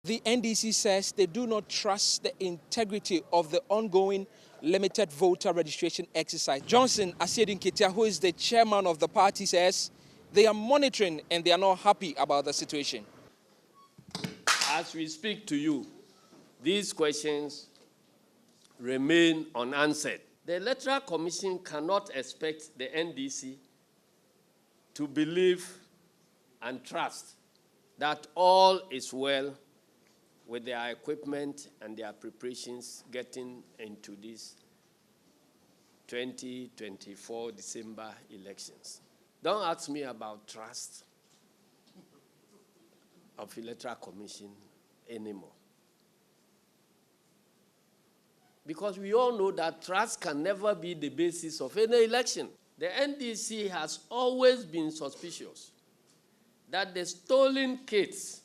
The NDC says they do not trust the integrity of the ongoing limited voter registration exercise. Johnson Asiedun-Ketia, who is the chairman of the party, says they are monitoring and they are not happy about the situation. As we speak to you, these questions remain unanswered. The Electoral Commission cannot expect the NDC to believe and trust that all is well with their equipment and their preparations getting into these 2024 December elections. Don't ask me about trust of Electoral Commission anymore. Because we all know that trust can never be the basis of any election. The NDC has always been suspicious that the stolen kits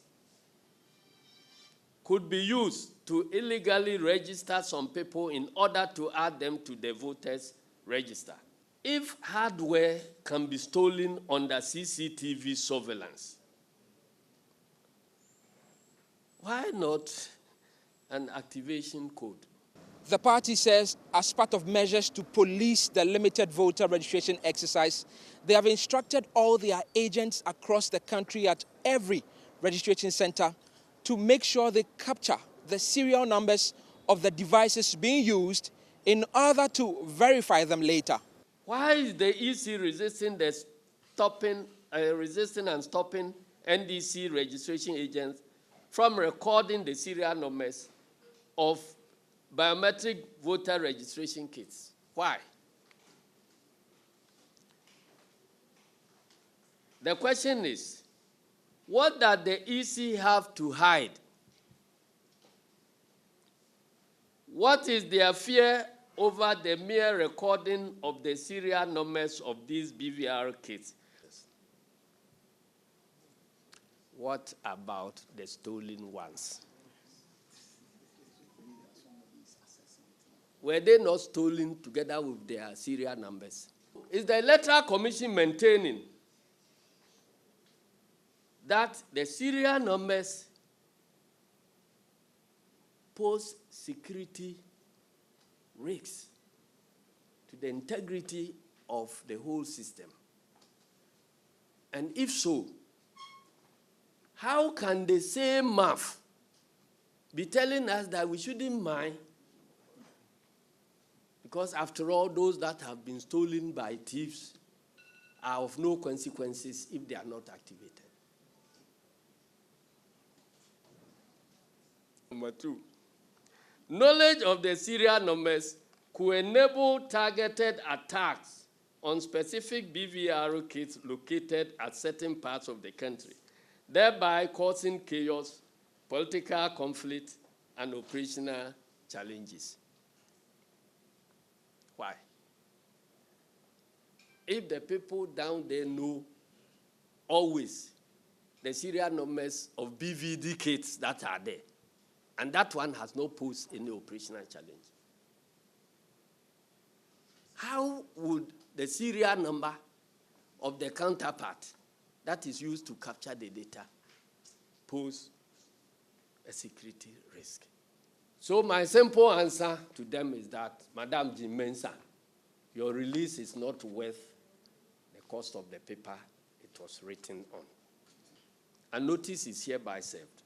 could be used to illegally register some people in order to add them to the voters' register. If hardware can be stolen under CCTV surveillance, why not an activation code? The party says as part of measures to police the limited voter registration exercise, they have instructed all their agents across the country at every registration center to make sure they capture the serial numbers of the devices being used in order to verify them later. Why is the EC resisting and stopping NDC registration agents from recording the serial numbers of biometric voter registration kits? Why? The question is, what does the EC have to hide? What is their fear over the mere recording of the serial numbers of these BVR kits? What about the stolen ones? Were they not stolen together with their serial numbers? Is the Electoral Commission maintaining that the serial numbers pose security risks to the integrity of the whole system? And if so, how can the same math be telling us that we shouldn't mind? Because after all, those that have been stolen by thieves are of no consequences if they are not activated. Number two, knowledge of the serial numbers could enable targeted attacks on specific BVR kits located at certain parts of the country, thereby causing chaos, political conflict, and operational challenges. Why? If the people down there know always the serial numbers of BVD kits that are there, and that one has not posed any operational challenge, how would the serial number of the counterpart that is used to capture the data pose a security risk? So my simple answer to them is that, Madam Jim Mensah, your release is not worth the cost of the paper it was written on. A notice is hereby served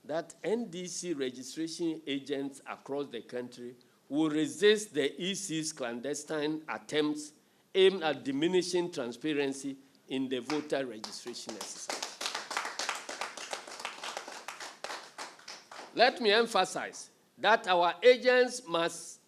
that NDC registration agents across the country will resist the EC's clandestine attempts aimed at diminishing transparency in the voter registration exercise. Let me emphasize that our agents must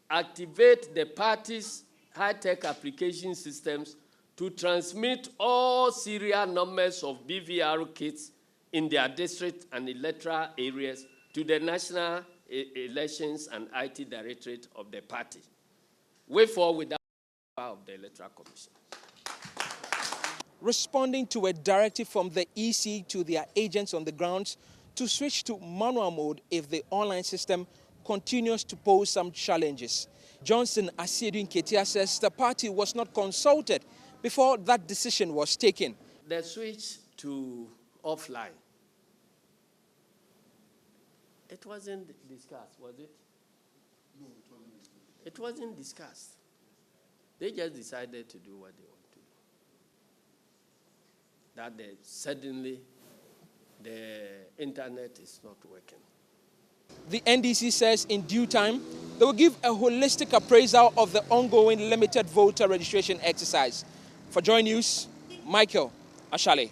activate the party's high-tech application systems to transmit all serial numbers of BVR kits in their district and electoral areas to the National Elections and IT Directorate of the party, with or without the power of the Electoral Commission. Responding to a directive from the EC to their agents on the ground to switch to manual mode if the online system continues to pose some challenges. Johnson Asiedun-Ketia says the party was not consulted before that decision was taken. The switch to offline It wasn't discussed, was it? No, it wasn't discussed. It wasn't discussed. They just decided to do what they want to do. That suddenly the internet is not working. The NDC says in due time, they will give a holistic appraisal of the ongoing limited voter registration exercise. For Joy News, Michael Ashale.